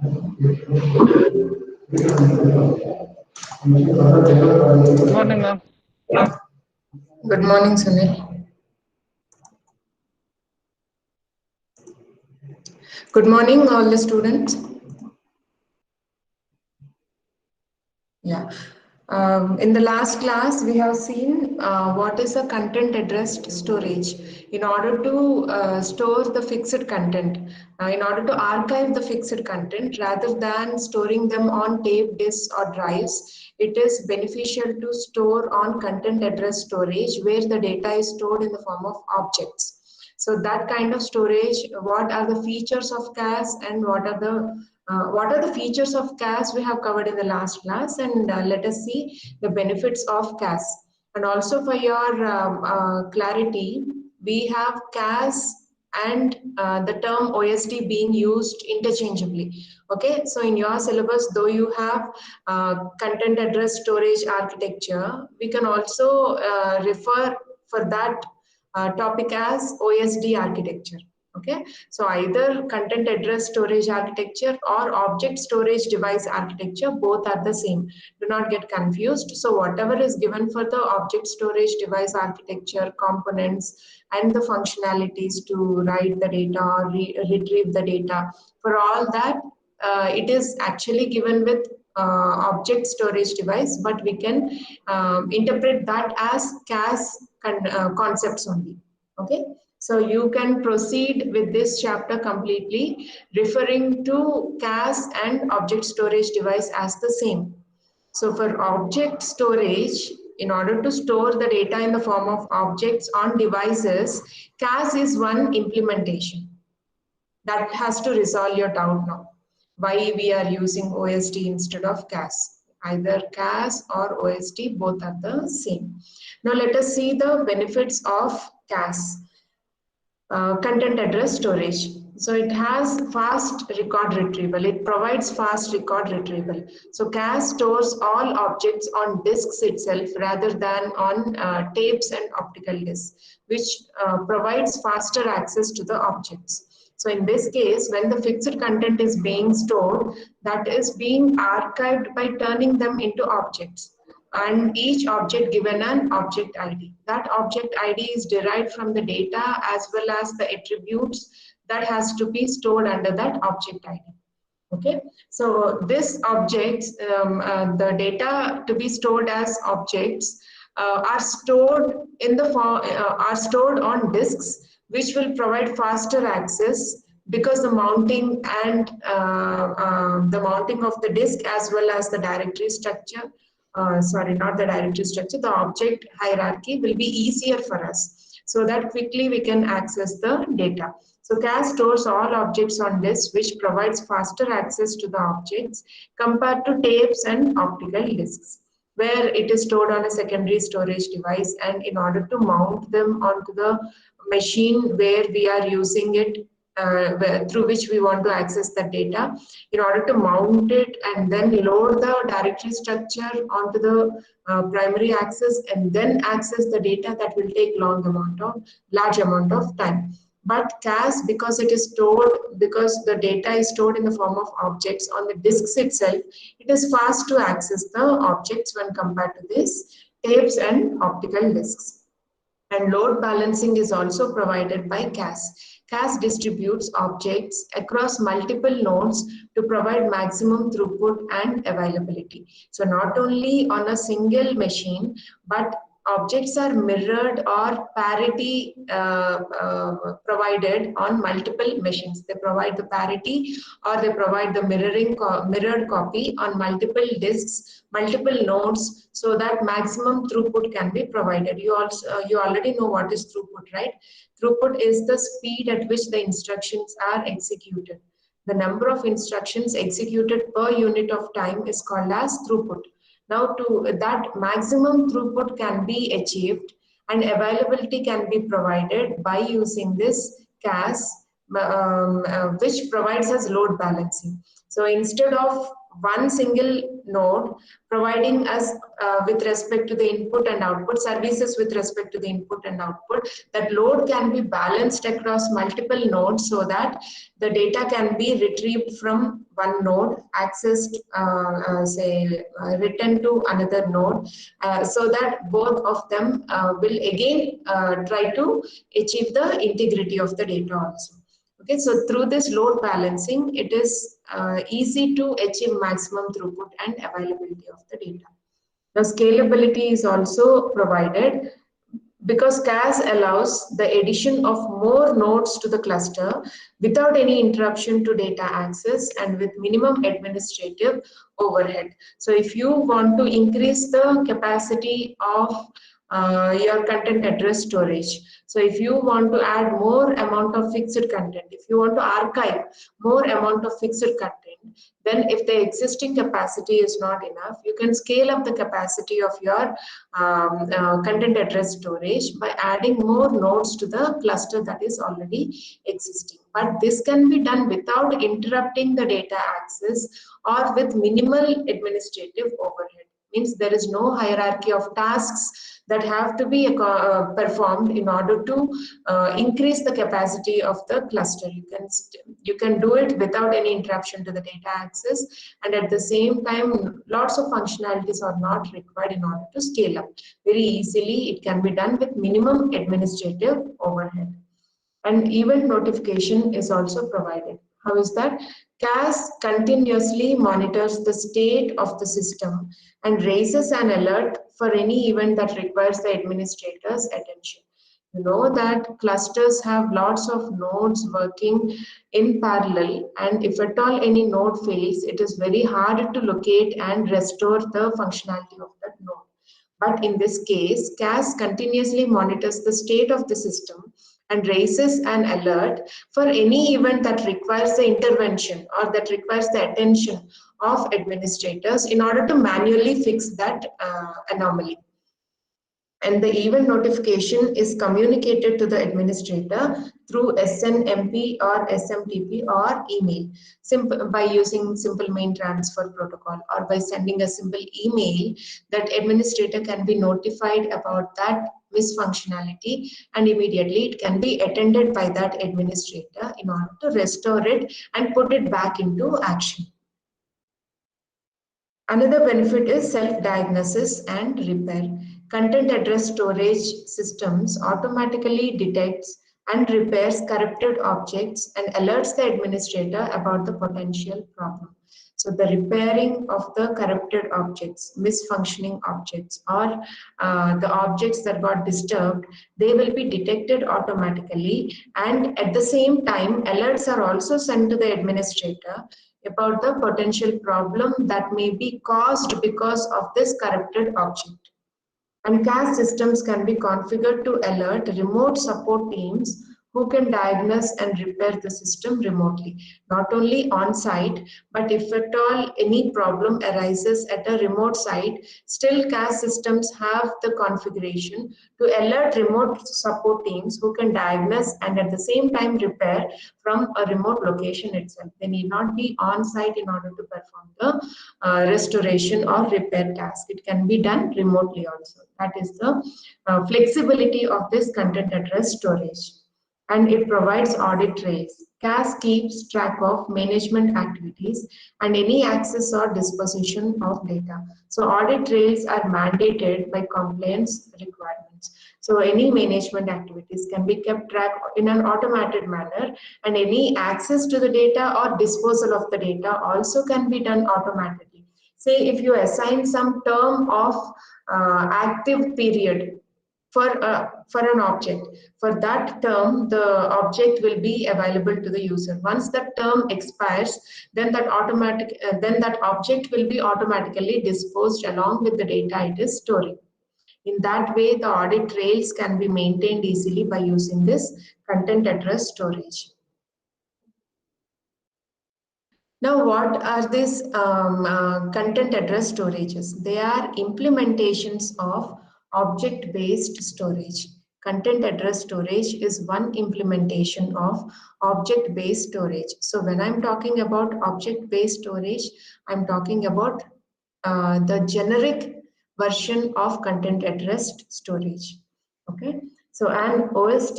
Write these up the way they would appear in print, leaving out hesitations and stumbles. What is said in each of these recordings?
Good morning, ma'am. Good morning, Sunil. Good morning, all the students. Yeah. In the last class, we have seen what is a content addressed storage. In order to store the fixed content, in order to archive the fixed content rather than storing them on tape, disks, or drives, it is beneficial to store on content address storage where the data is stored in the form of objects. So that kind of storage, what are the features of CAS and what are the features of CAS we have covered in the last class, and let us see the benefits of CAS. And also for your clarity, we have CAS and the term OSD being used interchangeably. Okay, so in your syllabus, though you have content address storage architecture, we can also refer for that topic as OSD architecture. Okay, so either content address storage architecture or object storage device architecture, both are the same. Do not get confused. So whatever is given for the object storage device architecture, components, and the functionalities to write the data or retrieve the data, for all that, it is actually given with object storage device, but we can interpret that as CAS concepts only. Okay, so you can proceed with this chapter completely, referring to CAS and object storage device as the same. So for object storage, in order to store the data in the form of objects on devices, CAS is one implementation. That has to resolve your doubt now. Why we are using OSD instead of CAS. Either CAS or OSD, both are the same. Now let us see the benefits of CAS. Content address storage. So it has fast record retrieval. It provides fast record retrieval. So CAS stores all objects on disks itself rather than on tapes and optical disks, which provides faster access to the objects. So in this case, when the fixed content is being stored, that is being archived by turning them into objects, and each object given an object ID. That object ID is derived from the data as well as the attributes that has to be stored under that object ID. Okay, so this objects, the data to be stored as objects are stored in the form, are stored on disks, which will provide faster access because the mounting and the mounting of the disk as well as the directory structure, sorry, not the directory structure, the object hierarchy will be easier for us so that quickly we can access the data. So CAS stores all objects on disk, which provides faster access to the objects compared to tapes and optical disks, where it is stored on a secondary storage device, and in order to mount them onto the machine where we are using it, through which we want to access the data, in order to mount it and then load the directory structure onto the primary access and then access the data, that will take large amount of time. But CAS, because it is stored, because the data is stored in the form of objects on the disks itself, it is fast to access the objects when compared to this tapes and optical disks. And load balancing is also provided by CAS. CAS distributes objects across multiple nodes to provide maximum throughput and availability. So not only on a single machine, but objects are mirrored or parity provided on multiple machines. They provide the parity or they provide the mirrored copy on multiple disks, multiple nodes, so that maximum throughput can be provided. You already know what is throughput, right? Throughput is the speed at which the instructions are executed. The number of instructions executed per unit of time is called as throughput. Now, to that maximum throughput can be achieved and availability can be provided by using this CAS, which provides us load balancing. So instead of one single node providing us with respect to the input and output services with respect to the input and output, that load can be balanced across multiple nodes so that the data can be retrieved from one node accessed, written to another node, so that both of them will again try to achieve the integrity of the data also. Okay, so through this load balancing, it is easy to achieve maximum throughput and availability of the data. Now, scalability is also provided because CAS allows the addition of more nodes to the cluster without any interruption to data access and with minimum administrative overhead. So if you want to increase the capacity of your content address storage, so if you want to add more amount of fixed content, if you want to archive more amount of fixed content, then if the existing capacity is not enough, you can scale up the capacity of your content address storage by adding more nodes to the cluster that is already existing. But this can be done without interrupting the data access or with minimal administrative overhead. Means there is no hierarchy of tasks that have to be performed in order to increase the capacity of the cluster. You can do it without any interruption to the data access, and at the same time lots of functionalities are not required in order to scale up. Very easily it can be done with minimum administrative overhead. And event notification is also provided. How is that? CAS continuously monitors the state of the system and raises an alert for any event that requires the administrator's attention. You know that clusters have lots of nodes working in parallel, and if at all any node fails, it is very hard to locate and restore the functionality of that node. But in this case, CAS continuously monitors the state of the system and raises an alert for any event that requires the intervention or that requires the attention of administrators in order to manually fix that anomaly. And the event notification is communicated to the administrator through SNMP or SMTP or email, by using simple main transfer protocol, or by sending a simple email. That administrator can be notified about that misfunctionality, and immediately it can be attended by that administrator in order to restore it and put it back into action. Another benefit is self-diagnosis and repair. Content address storage systems automatically detects and repairs corrupted objects and alerts the administrator about the potential problem. So the repairing of the corrupted objects, misfunctioning objects, or the objects that got disturbed, they will be detected automatically, and at the same time alerts are also sent to the administrator about the potential problem that may be caused because of this corrupted object. And CAS systems can be configured to alert remote support teams who can diagnose and repair the system remotely, not only on site, but if at all any problem arises at a remote site, still CAS systems have the configuration to alert remote support teams who can diagnose and at the same time repair from a remote location itself. They need not be on site in order to perform the restoration or repair task. It can be done remotely also. That is the flexibility of this content address storage. And it provides audit trails. CAS keeps track of management activities and any access or disposition of data. So audit trails are mandated by compliance requirements. So any management activities can be kept track in an automated manner, and any access to the data or disposal of the data also can be done automatically. Say if you assign some term of active period for an object. For that term, the object will be available to the user. Once that term expires, then that object will be automatically disposed along with the data it is storing. In that way, the audit trails can be maintained easily by using this content address storage. Now, what are these content address storages? They are implementations of object-based storage. Content address storage is one implementation of object-based storage. So when I'm talking about object-based storage, I'm talking about the generic version of content addressed storage. Okay, so an OST,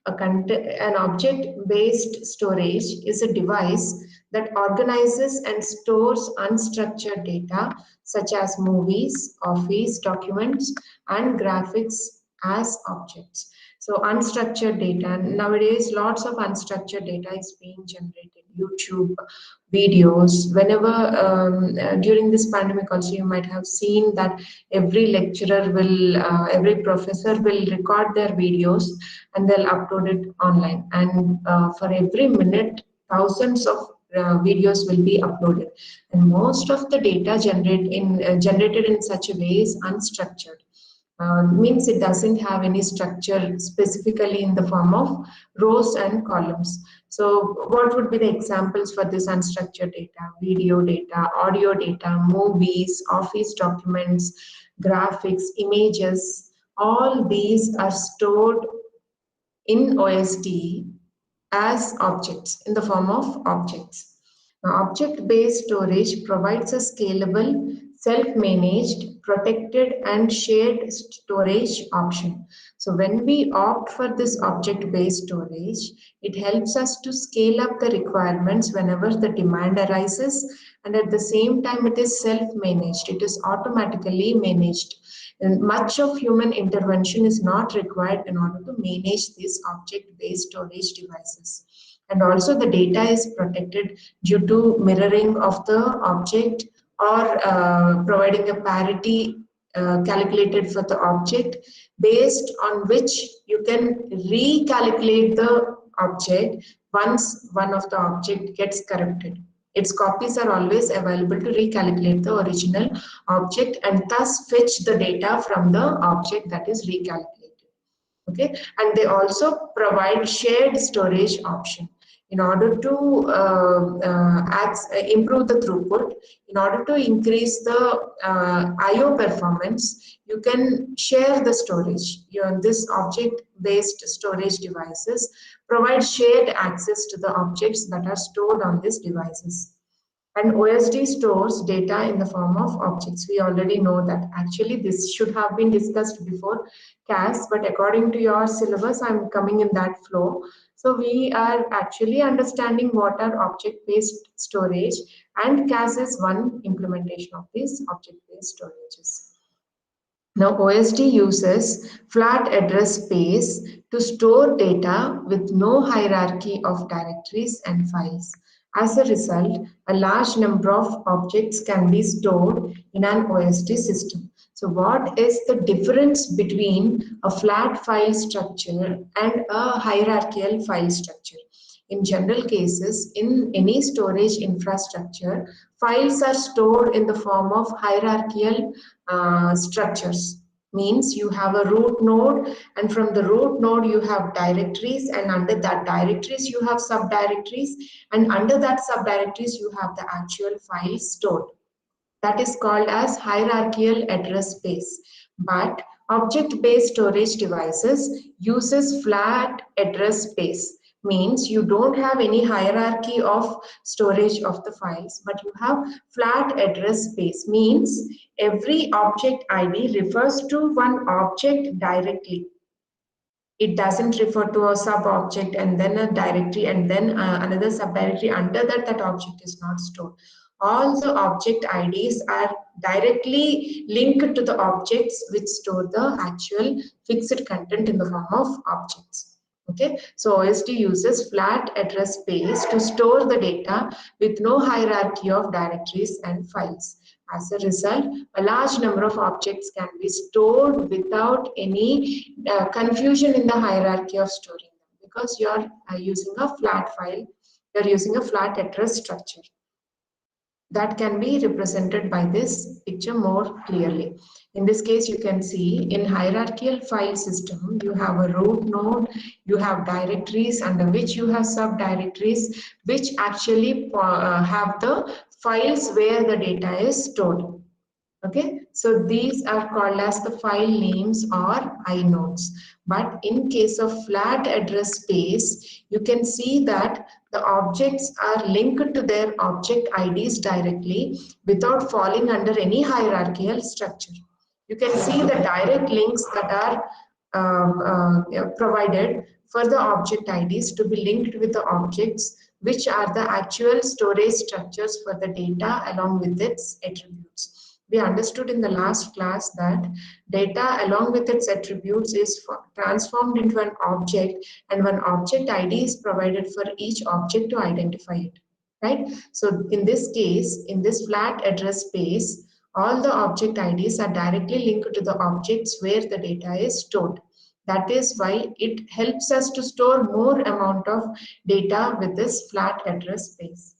an object-based storage, is a device that organizes and stores unstructured data such as movies, office documents, and graphics as objects. So unstructured data, nowadays lots of unstructured data is being generated, YouTube videos. Whenever during this pandemic also you might have seen that every lecturer will, every professor will record their videos and they'll upload it online. And for every minute, thousands of videos will be uploaded. And most of the data generated in such a way is unstructured. Means it doesn't have any structure specifically in the form of rows and columns. So what would be the examples for this unstructured data? Video data, audio data, movies, office documents, graphics, images, all these are stored in OSD as objects in the form of objects. Now, object-based storage provides a scalable, self-managed, protected, and shared storage option. So when we opt for this object-based storage, it helps us to scale up the requirements whenever the demand arises, and at the same time it is self-managed, it is automatically managed. And much of human intervention is not required in order to manage these object-based storage devices. And also the data is protected due to mirroring of the object or providing a parity calculated for the object, based on which you can recalculate the object once one of the object gets corrupted. Its copies are always available to recalculate the original object and thus fetch the data from the object that is recalculated. Okay, and they also provide shared storage option in order to improve the throughput. In order to increase the I/O performance, you can share the storage. This object-based storage devices provide shared access to the objects that are stored on these devices. And OSD stores data in the form of objects. We already know that. Actually, this should have been discussed before CAS, but according to your syllabus, I'm coming in that flow. So we are actually understanding what are object-based storage, and CAS is one implementation of these object-based storages. Now, OSD uses flat address space to store data with no hierarchy of directories and files. As a result, a large number of objects can be stored in an OSD system. So what is the difference between a flat file structure and a hierarchical file structure? In general cases, in any storage infrastructure, files are stored in the form of hierarchical structures. Means you have a root node, and from the root node you have directories, and under that directories you have subdirectories, and under that subdirectories you have the actual files stored. That is called as hierarchical address space. But object-based storage devices uses flat address space. Means you don't have any hierarchy of storage of the files, but you have flat address space. Means every object ID refers to one object directly. It doesn't refer to a sub-object and then a directory and then another subdirectory under that object is not stored. All the object IDs are directly linked to the objects which store the actual fixed content in the form of objects. Okay, so OSD uses flat address space to store the data with no hierarchy of directories and files. As a result, a large number of objects can be stored without any confusion in the hierarchy of storing them, because you are using a flat file, you are using a flat address structure. That can be represented by this picture more clearly. In this case, you can see in hierarchical file system, you have a root node, you have directories under which you have subdirectories, which actually have the files where the data is stored. Okay, so these are called as the file names or inodes. But in case of flat address space, you can see that the objects are linked to their object IDs directly without falling under any hierarchical structure. You can see the direct links that are provided for the object IDs to be linked with the objects which are the actual storage structures for the data along with its attributes. We understood in the last class that data along with its attributes is transformed into an object, and one object ID is provided for each object to identify it, right? So in this case, in this flat address space, all the object IDs are directly linked to the objects where the data is stored. That is why it helps us to store more amount of data with this flat address space.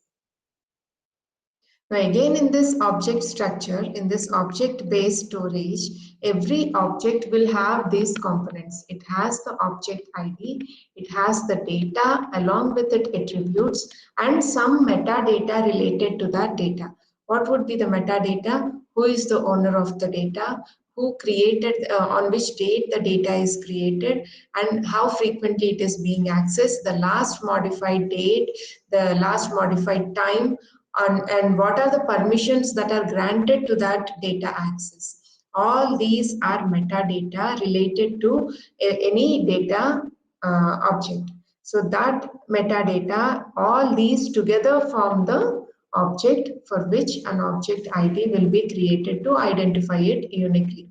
Now again, in this object structure, in this object-based storage, every object will have these components. It has the object ID, it has the data along with its attributes, and some metadata related to that data. What would be the metadata? Who is the owner of the data? Who created, on which date the data is created, and how frequently it is being accessed, the last modified date, the last modified time, and what are the permissions that are granted to that data access. All these are metadata related to any data object. So that metadata, all these together form the object for which an object ID will be created to identify it uniquely.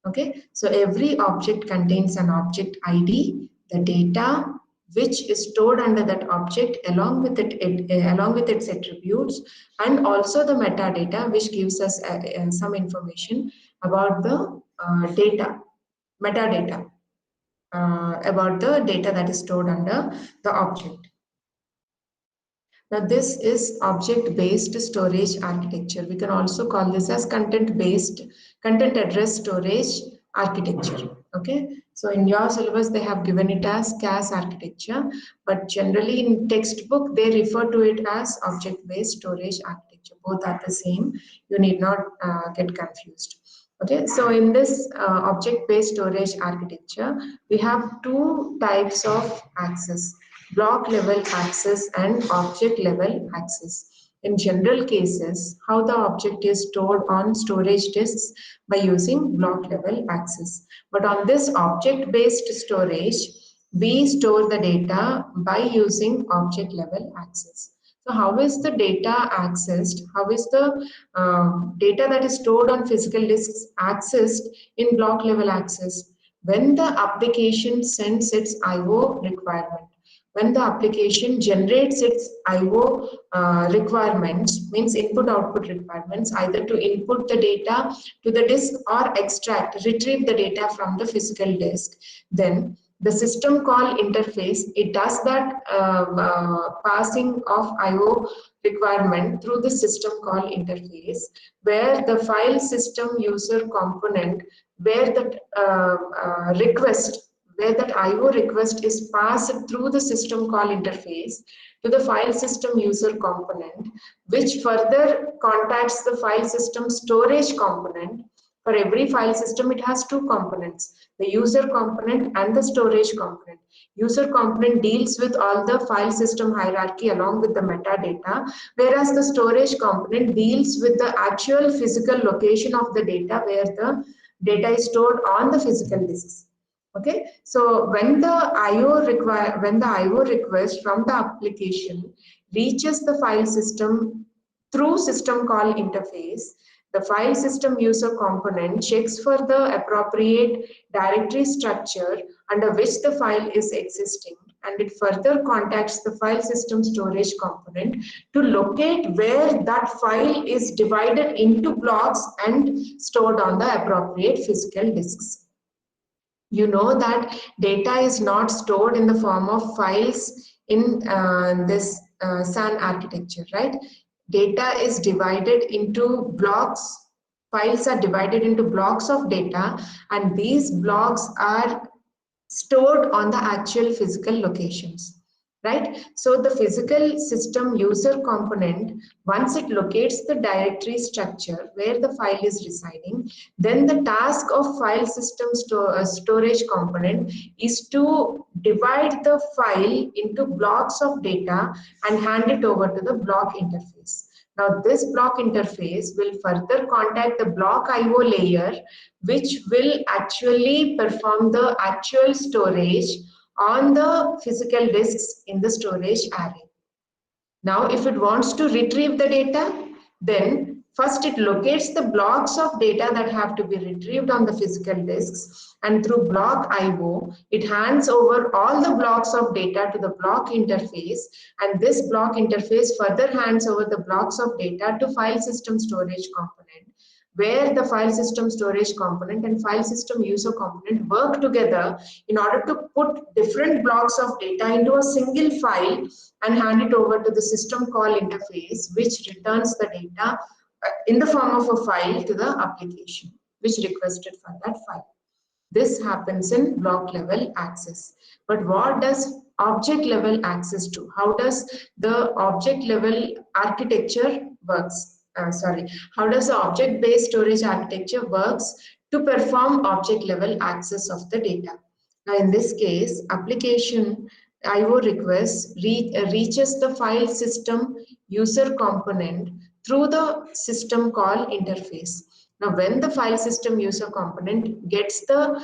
Okay, so every object contains an object ID, the data which is stored under that object along with along with its attributes, and also the metadata which gives us some information about the data, metadata about the data that is stored under the object. Now this is object-based storage architecture. We can also call this as content-based, content address storage architecture. Okay, so in your syllabus they have given it as CAS architecture, but generally in textbook they refer to it as object-based storage architecture. Both are the same. You need not get confused. Okay, so in this object-based storage architecture, we have two types of access: block level access and object level access. In general cases, how the object is stored on storage disks by using block level access. But on this object-based storage, we store the data by using object level access. So how is the data accessed? How is the data that is stored on physical disks accessed in block level access? When the application sends its IO requirement, when the application generates its IO requirements, means input output requirements, either to input the data to the disk or extract, retrieve the data from the physical disk, then the system call interface, it does that passing of IO requirement through the system call interface, where the file system user component, where that request, where that IO request is passed through the system call interface to the file system user component, which further contacts the file system storage component. For every file system, it has two components, the user component and the storage component. User component deals with all the file system hierarchy along with the metadata, whereas the storage component deals with the actual physical location of the data where the data is stored on the physical disks. Okay, so when the IO request from the application reaches the file system through system call interface, the file system user component checks for the appropriate directory structure under which the file is existing, and it further contacts the file system storage component to locate where that file is divided into blocks and stored on the appropriate physical disks. You know that data is not stored in the form of files in this SAN architecture, right? Data is divided into blocks. Files are divided into blocks of data, and these blocks are stored on the actual physical locations, right? So the physical system user component, once it locates the directory structure where the file is residing, then the task of file system storage component is to divide the file into blocks of data and hand it over to the block interface. Now this block interface will further contact the block IO layer, which will actually perform the actual storage on the physical disks in the storage array. Now, if it wants to retrieve the data, then first it locates the blocks of data that have to be retrieved on the physical disks, and through block IO, it hands over all the blocks of data to the block interface, and this block interface further hands over the blocks of data to file system storage component, where the file system storage component and file system user component work together in order to put different blocks of data into a single file and hand it over to the system call interface, which returns the data in the form of a file to the application which requested for that file. This happens in block level access. But what does object level access do? How does the object level architecture works? How does the object-based storage architecture works to perform object level access of the data? Now, in this case, application IO request reaches the file system user component through the system call interface. Now, when the file system user component gets the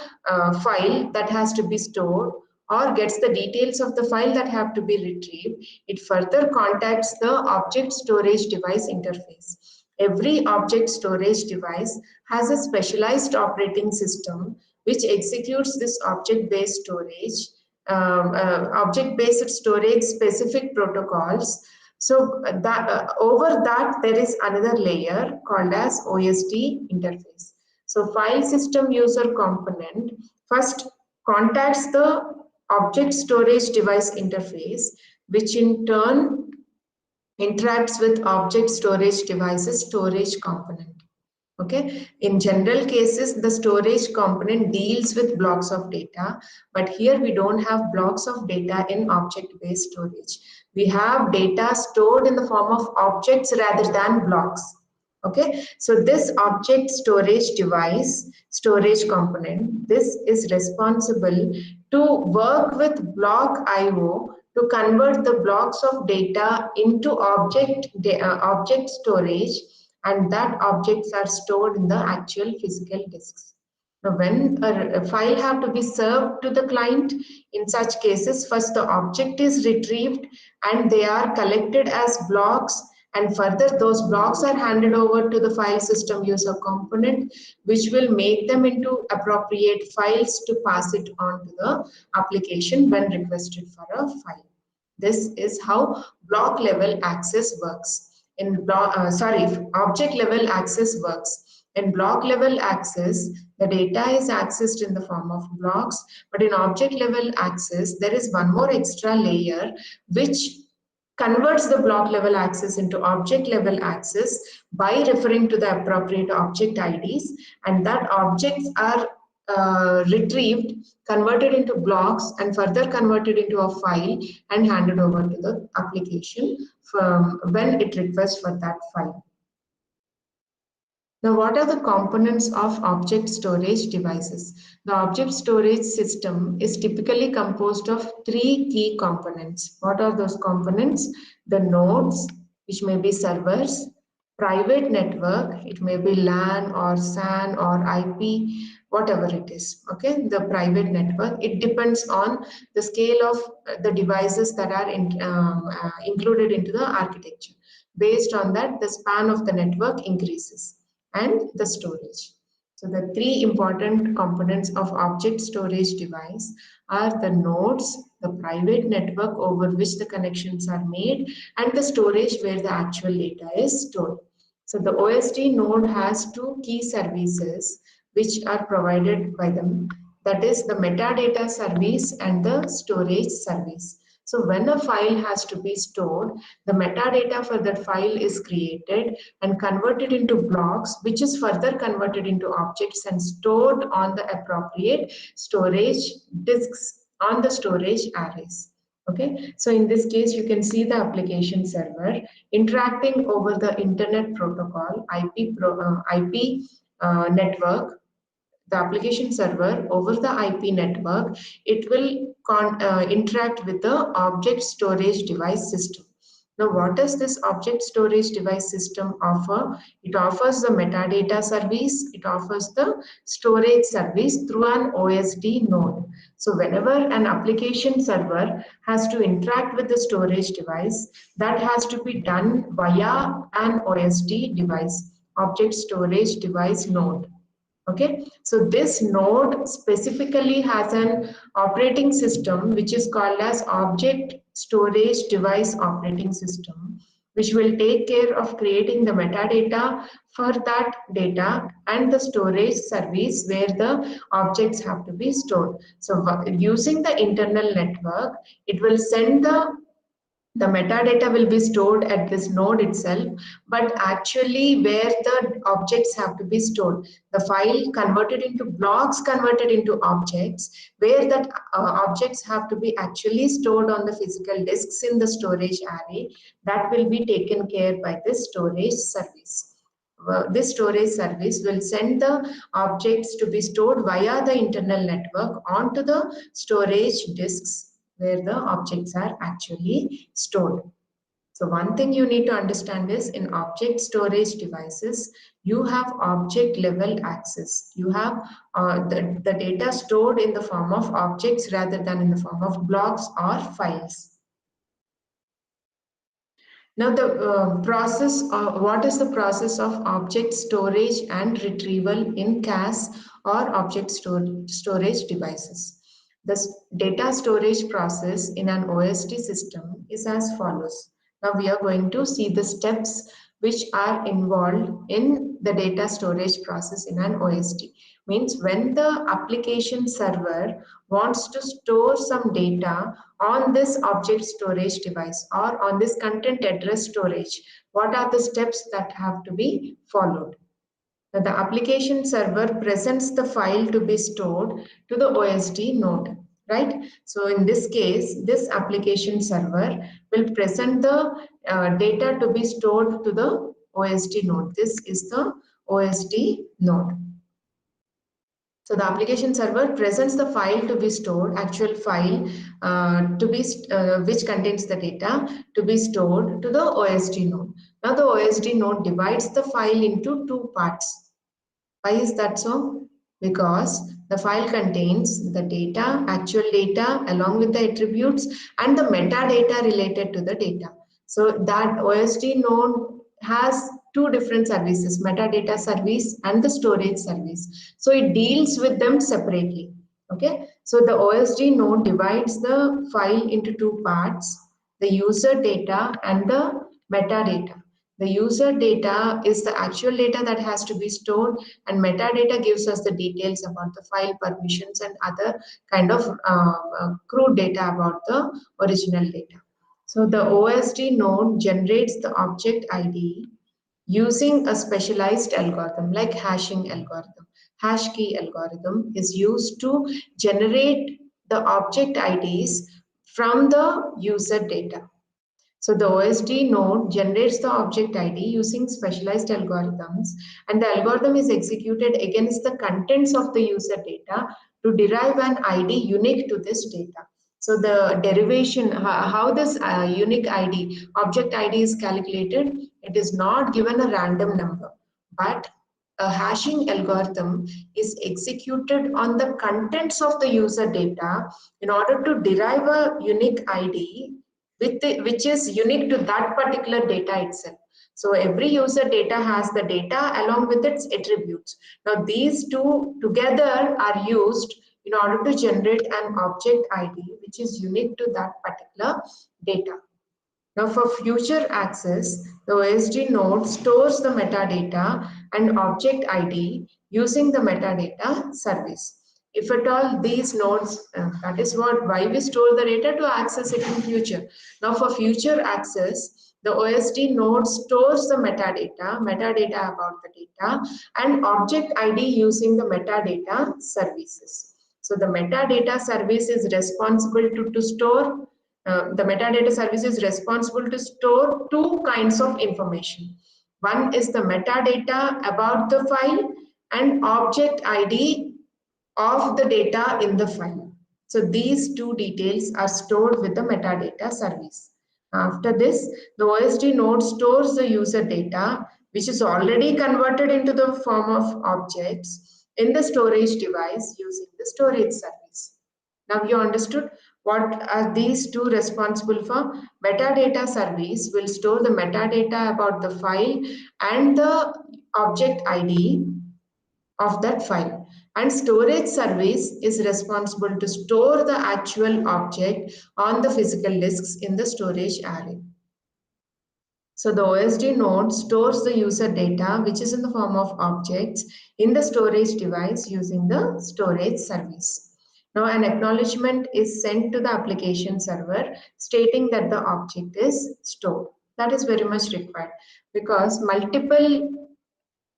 file that has to be stored or gets the details of the file that have to be retrieved, it further contacts the object storage device interface. Every object storage device has a specialized operating system which executes this object-based storage, object-based storage specific protocols. So over that, there is another layer called as OSD interface. So file system user component first contacts the object storage device interface, which in turn interacts with object storage devices storage component. Okay, in general cases, the storage component deals with blocks of data, but here we don't have blocks of data in object-based storage. We have data stored in the form of objects rather than blocks. Okay, so this object storage device, storage component, this is responsible to work with block IO to convert the blocks of data into object storage, and that objects are stored in the actual physical disks. Now, when a file have to be served to the client, in such cases, first the object is retrieved and they are collected as blocks, and further those blocks are handed over to the file system user component, which will make them into appropriate files to pass it on to the application when requested for a file. This is how block level access works. Object level access works. In block level access, the data is accessed in the form of blocks, but in object level access, there is one more extra layer which converts the block level access into object level access by referring to the appropriate object IDs, and that objects are retrieved, converted into blocks, and further converted into a file and handed over to the application when it requests for that file. Now, what are the components of object storage devices? The object storage system is typically composed of three key components. What are those components? The nodes, which may be servers, private network, it may be LAN or SAN or IP, whatever it is. Okay, the private network, it depends on the scale of the devices that are included into the architecture. Based on that, the span of the network increases, and the storage. So the three important components of object storage device are the nodes, the private network over which the connections are made, and the storage where the actual data is stored. So the OSD node has two key services which are provided by them. That is the metadata service and the storage service. So when a file has to be stored, the metadata for that file is created and converted into blocks, which is further converted into objects and stored on the appropriate storage disks on the storage arrays. Okay, so in this case, you can see the application server interacting over the internet protocol, IP network. The application server over the IP network, it will interact with the object storage device system. Now, what does this object storage device system offer? It offers the metadata service, it offers the storage service through an OSD node. So whenever an application server has to interact with the storage device, that has to be done via an OSD device, object storage device node. Okay, so this node specifically has an operating system which is called as object storage device operating system, which will take care of creating the metadata for that data and the storage service where the objects have to be stored. So using the internal network, it will send the metadata will be stored at this node itself, but actually where the objects have to be stored, the file converted into blocks, converted into objects, where that objects have to be actually stored on the physical disks in the storage array, that will be taken care by this storage service. This storage service will send the objects to be stored via the internal network onto the storage disks where the objects are actually stored. So one thing you need to understand is in object storage devices, you have object level access. You have the data stored in the form of objects rather than in the form of blocks or files. Now what is the process of object storage and retrieval in CAS or object storage devices? The data storage process in an OSD system is as follows. Now we are going to see the steps which are involved in the data storage process in an OSD. Means when the application server wants to store some data on this object storage device or on this content address storage, what are the steps that have to be followed? Now, the application server presents the file to be stored to the OSD node, right? So in this case, this application server will present the data to be stored to the OSD node. This is the OSD node. So the application server presents the file to be stored, actual file which contains the data to be stored to the OSD node. Now the OSD node divides the file into two parts. Why is that so? Because the file contains the data, actual data along with the attributes and the metadata related to the data. So that OSD node has two different services, metadata service and the storage service. So it deals with them separately. Okay, so the OSD node divides the file into two parts, the user data and the metadata. The user data is the actual data that has to be stored, and metadata gives us the details about the file permissions and other kind of crude data about the original data. So the OSD node generates the object ID using a specialized algorithm like hashing algorithm. Hash key algorithm is used to generate the object IDs from the user data. So the OSD node generates the object ID using specialized algorithms, and the algorithm is executed against the contents of the user data to derive an ID unique to this data. So the derivation, how this unique ID, object ID is calculated, it is not given a random number, but a hashing algorithm is executed on the contents of the user data in order to derive a unique ID which is unique to that particular data itself. So every user data has the data along with its attributes. Now these two together are used in order to generate an object ID which is unique to that particular data. Now for future access, the OSD node stores the metadata and object ID using the metadata service. If at all these nodes, that is why we store the data to access it in future. Now for future access, the OSD node stores the metadata about the data and object ID using the metadata services. So the metadata service is responsible to store the metadata service is responsible to store two kinds of information. One is the metadata about the file and object ID of the data in the file. So these two details are stored with the metadata service. After this, the OSD node stores the user data, which is already converted into the form of objects in the storage device using the storage service. Now you understood what are these two responsible for? Metadata service will store the metadata about the file and the object ID of that file, and storage service is responsible to store the actual object on the physical disks in the storage array. So the OSD node stores the user data, which is in the form of objects, in the storage device using the storage service. Now an acknowledgement is sent to the application server stating that the object is stored. That is very much required because multiple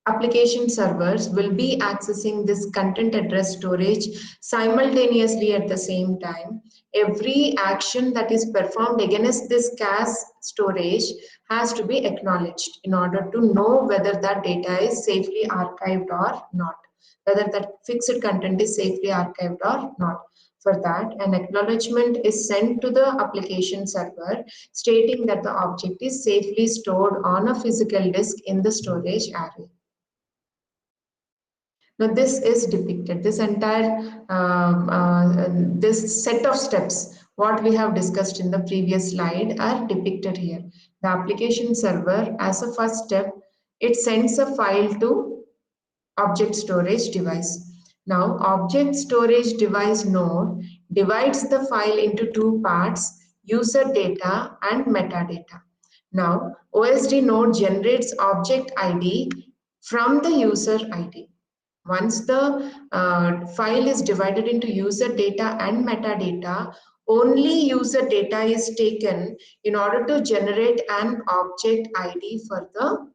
application servers will be accessing this content address storage simultaneously at the same time. Every action that is performed against this cache storage has to be acknowledged in order to know whether that data is safely archived or not, whether that fixed content is safely archived or not. For that, an acknowledgement is sent to the application server stating that the object is safely stored on a physical disk in the storage array. Now this is depicted, this entire this set of steps, what we have discussed in the previous slide are depicted here. The application server, as a first step, it sends a file to object storage device. Now object storage device node divides the file into two parts, user data and metadata. Now OSD node generates object ID from the user ID. Once the file is divided into user data and metadata, only user data is taken in order to generate an object ID for the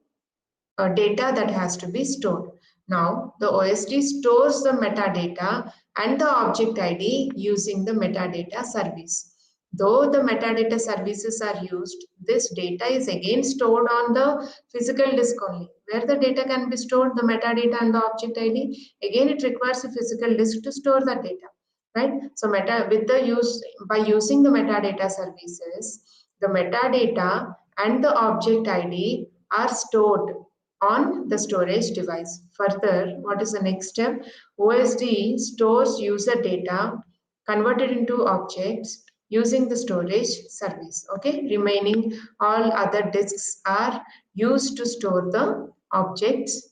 data that has to be stored. Now, the OSD stores the metadata and the object ID using the metadata service. Though the metadata services are used, this data is again stored on the physical disk only. Where the data can be stored, the metadata and the object ID, again it requires a physical disk to store that data, right? So by using the metadata services, the metadata and the object ID are stored on the storage device. Further, what is the next step? OSD stores user data converted into objects using the storage service. Okay, remaining all other disks are used to store the objects,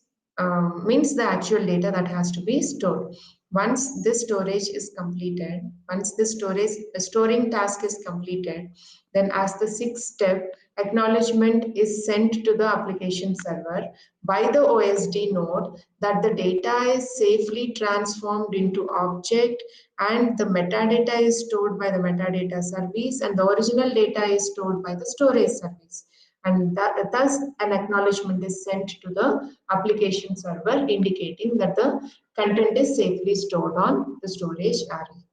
means the actual data that has to be stored. Once this storage is completed, once this storing task is completed, then as the sixth step, acknowledgement is sent to the application server by the OSD node that the data is safely transformed into object and the metadata is stored by the metadata service and the original data is stored by the storage service. And thus an acknowledgement is sent to the application server indicating that the content is safely stored on the storage array.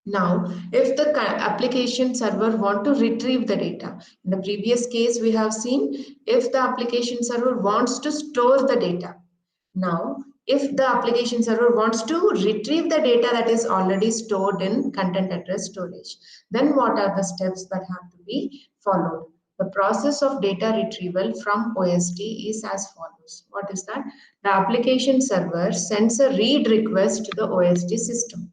Now, if the application server want to retrieve the data, in the previous case we have seen if the application server wants to store the data. Now, if the application server wants to retrieve the data that is already stored in content address storage, then what are the steps that have to be followed? The process of data retrieval from OSD is as follows. What is that? The application server sends a read request to the OSD system.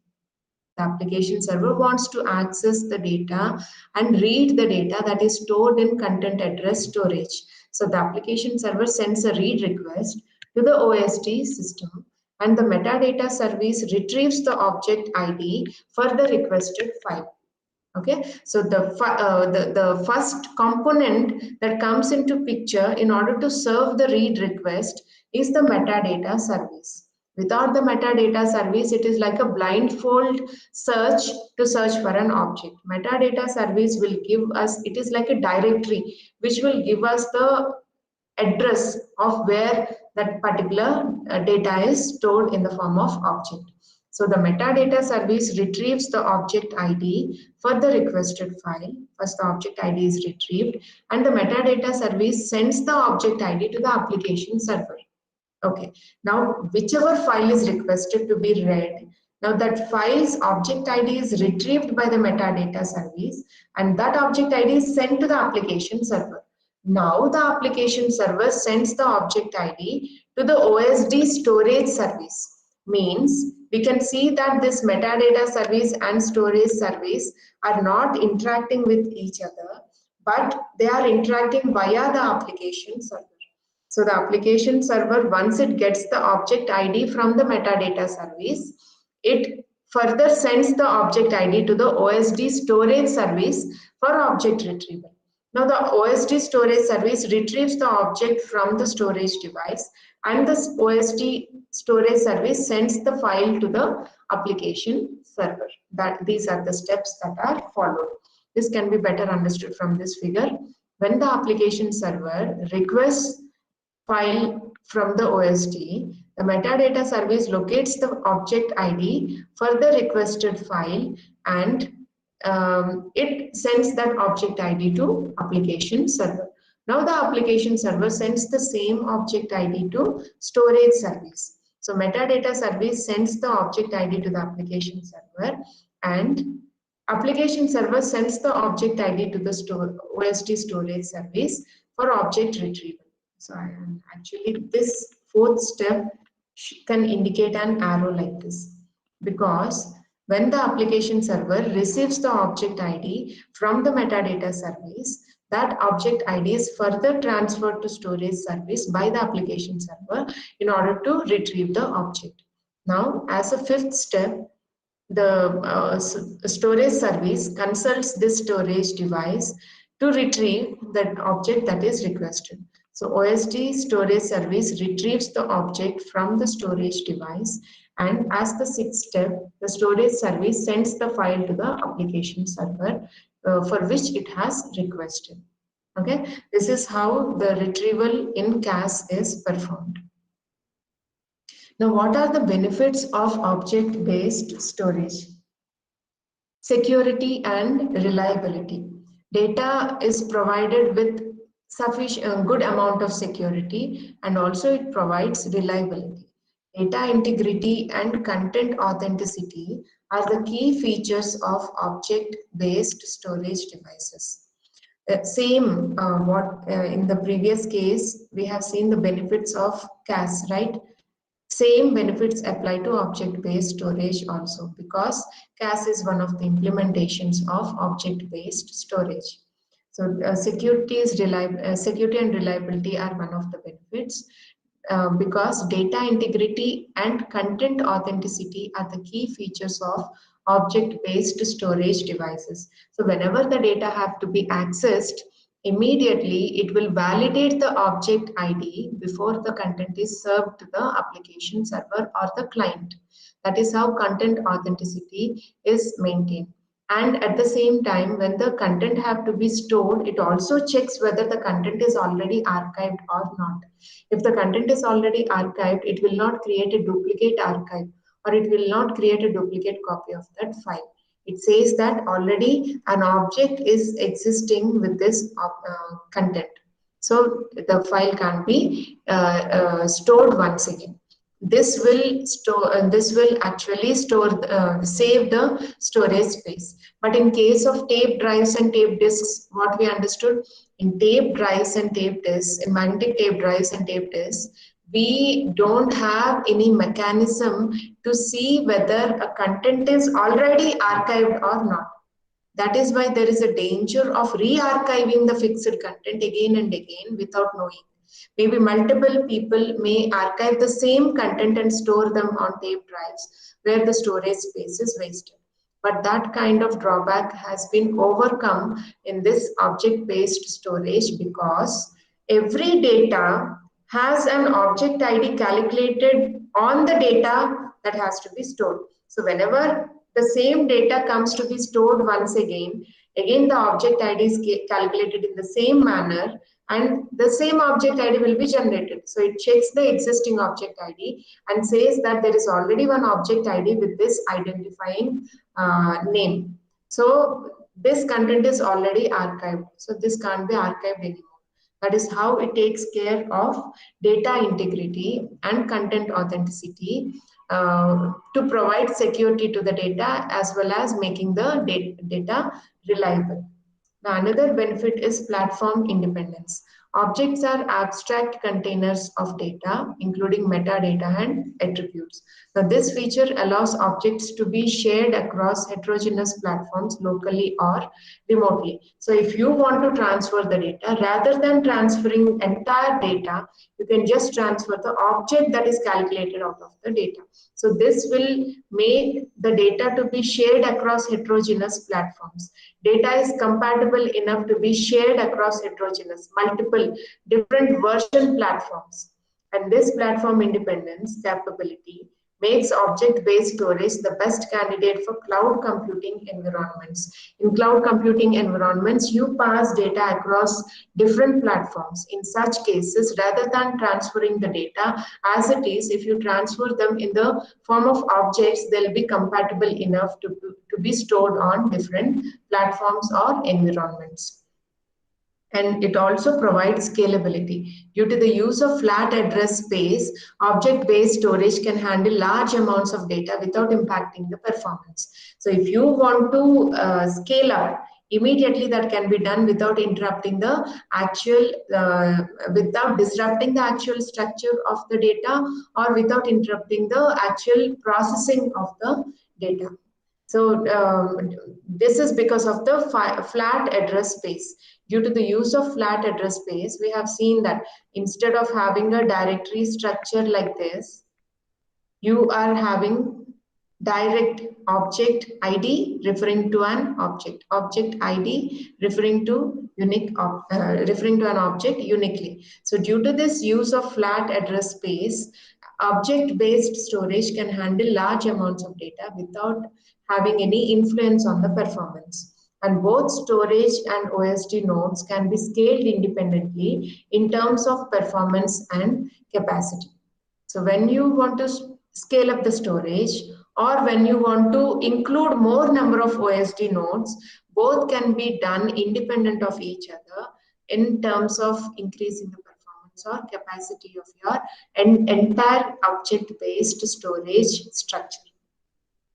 The application server wants to access the data and read the data that is stored in content address storage. So the application server sends a read request to the OSD system and the metadata service retrieves the object ID for the requested file. Okay, so the first component that comes into picture in order to serve the read request is the metadata service. Without the metadata service, it is like a blindfold search to search for an object. Metadata service will give us, it is like a directory which will give us the address of where that particular data is stored in the form of object. So the metadata service retrieves the object ID for the requested file. First the object ID is retrieved and the metadata service sends the object ID to the application server. Okay, now whichever file is requested to be read, Now that file's object ID is retrieved by the metadata service, and that object ID is sent to the application server. Now the application server sends the object ID to the OSD storage service. Means we can see that this metadata service and storage service are not interacting with each other, but they are interacting via the application server. So the application server, once it gets the object ID from the metadata service, it further sends the object ID to the OSD storage service for object retrieval. Now the OSD storage service retrieves the object from the storage device, and the OSD storage service sends the file to the application server. These are the steps that are followed. This can be better understood from this figure. When the application server requests file from the OSD, the metadata service locates the object ID for the requested file, and it sends that object ID to application server. Now the application server sends the same object ID to storage service. So metadata service sends the object ID to the application server, and application server sends the object ID to the OSD storage service for object retrieval. So actually this fourth step can indicate an arrow like this, because when the application server receives the object ID from the metadata service, that object ID is further transferred to storage service by the application server in order to retrieve the object. Now, as a fifth step, the storage service consults this storage device to retrieve that object that is requested. So OSD storage service retrieves the object from the storage device, and as the sixth step, the storage service sends the file to the application server for which it has requested. Okay, this is how the retrieval in CAS is performed. Now, what are the benefits of object-based storage? Security and reliability. Data is provided with sufficient good amount of security, and also it provides reliability. Data integrity and content authenticity are the key features of object-based storage devices. Same what in the previous case we have seen the benefits of CAS, right? Same benefits apply to object-based storage also, because CAS is one of the implementations of object-based storage. So security and reliability are one of the benefits, because data integrity and content authenticity are the key features of object-based storage devices. So whenever the data have to be accessed, immediately it will validate the object ID before the content is served to the application server or the client. That is how content authenticity is maintained. And at the same time, when the content have to be stored, it also checks whether the content is already archived or not. If the content is already archived, it will not create a duplicate archive, or it will not create a duplicate copy of that file. It says that already an object is existing with this content. So the file can be stored once again. This will store. This will actually save the storage space. But in case of tape drives and tape disks, what we understood, in tape drives and tape disks, in magnetic tape drives and tape disks, we don't have any mechanism to see whether a content is already archived or not. That is why there is a danger of re-archiving the fixed content again and again without knowing. Maybe multiple people may archive the same content and store them on tape drives where the storage space is wasted. But that kind of drawback has been overcome in this object-based storage, because every data has an object ID calculated on the data that has to be stored. So whenever the same data comes to be stored once again the object ID is calculated in the same manner, and the same object ID will be generated. So it checks the existing object ID and says that there is already one object ID with this identifying name. So this content is already archived. So this can't be archived anymore. That is how it takes care of data integrity and content authenticity to provide security to the data as well as making the data reliable. The another benefit is platform independence. Objects are abstract containers of data, including metadata and attributes. Now, this feature allows objects to be shared across heterogeneous platforms locally or remotely. So, if you want to transfer the data, rather than transferring entire data, you can just transfer the object that is calculated out of the data. So, this will make the data to be shared across heterogeneous platforms. Data is compatible enough to be shared across heterogeneous, multiple different version platforms. And this platform independence capability makes object-based storage the best candidate for cloud computing environments. In cloud computing environments, you pass data across different platforms. In such cases, rather than transferring the data as it is, if you transfer them in the form of objects, they'll be compatible enough to be stored on different platforms or environments. And it also provides scalability. Due to the use of flat address space, object-based storage can handle large amounts of data without impacting the performance. So if you want to scale up, immediately that can be done without interrupting the actual, without disrupting the actual structure of the data or without interrupting the actual processing of the data. So this is because of the flat address space. Due to the use of flat address space, we have seen that instead of having a directory structure like this, you are having direct object ID referring to an object, object ID referring to referring to an object uniquely. So due to this use of flat address space, object-based storage can handle large amounts of data without having any influence on the performance. And both storage and OSD nodes can be scaled independently in terms of performance and capacity. So when you want to scale up the storage or when you want to include more number of OSD nodes, both can be done independent of each other in terms of increasing the performance or capacity of your entire object-based storage structure.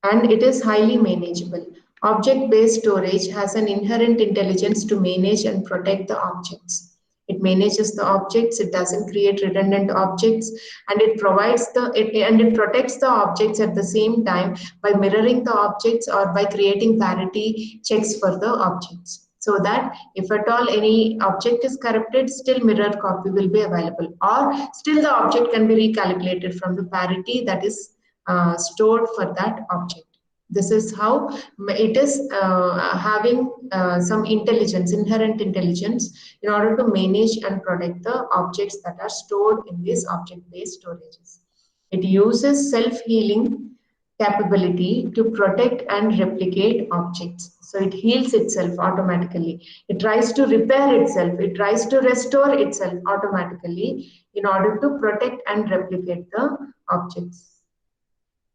And it is highly manageable. Object-based storage has an inherent intelligence to manage and protect the objects. It manages the objects, it doesn't create redundant objects, and it protects the objects at the same time by mirroring the objects or by creating parity checks for the objects. So that if at all any object is corrupted, still mirror copy will be available, or still the object can be recalculated from the parity that is stored for that object. This is how it is having some intelligence, inherent intelligence, in order to manage and protect the objects that are stored in these object-based storages. It uses self-healing capability to protect and replicate objects. So it heals itself automatically. It tries to repair itself. It tries to restore itself automatically in order to protect and replicate the objects.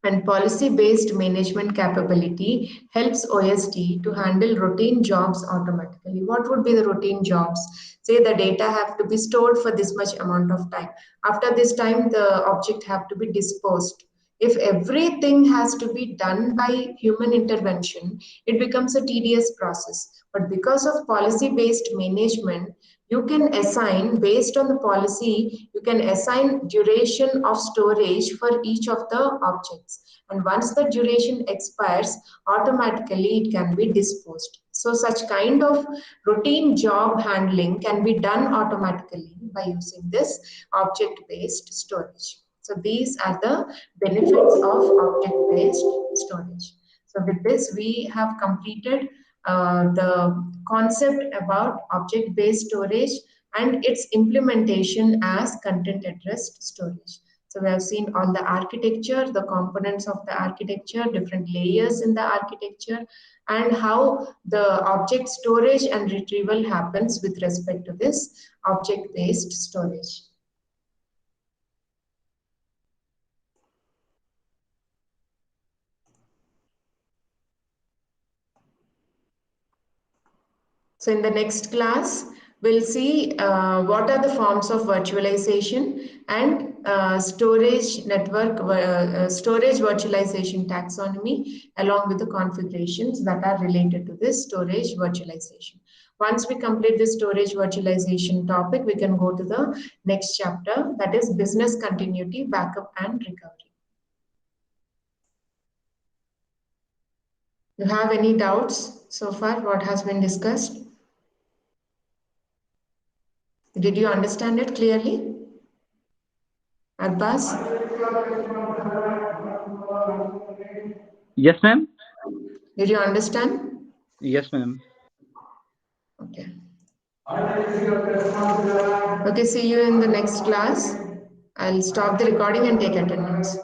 And policy-based management capability helps OSD to handle routine jobs automatically. What would be the routine jobs? Say the data have to be stored for this much amount of time. After this time, the object have to be disposed. If everything has to be done by human intervention, it becomes a tedious process. But because of policy-based management, you can assign, based on the policy, you can assign duration of storage for each of the objects. And once the duration expires, automatically it can be disposed. So such kind of routine job handling can be done automatically by using this object-based storage. So these are the benefits of object-based storage. So with this, we have completed the concept about object-based storage and its implementation as content-addressed storage. So we have seen all the architecture, the components of the architecture, different layers in the architecture, and how the object storage and retrieval happens with respect to this object-based storage. So in the next class, We'll see what are the forms of virtualization and storage network, storage virtualization taxonomy, along with the configurations that are related to this storage virtualization. Once we complete this storage virtualization topic, we can go to the next chapter, that is business continuity, backup and recovery. You have any doubts so far? What has been discussed? Did you understand it clearly? Abbas? Yes, ma'am. Did you understand? Yes, ma'am. Okay. Okay, see you in the next class. I'll stop the recording and take attendance.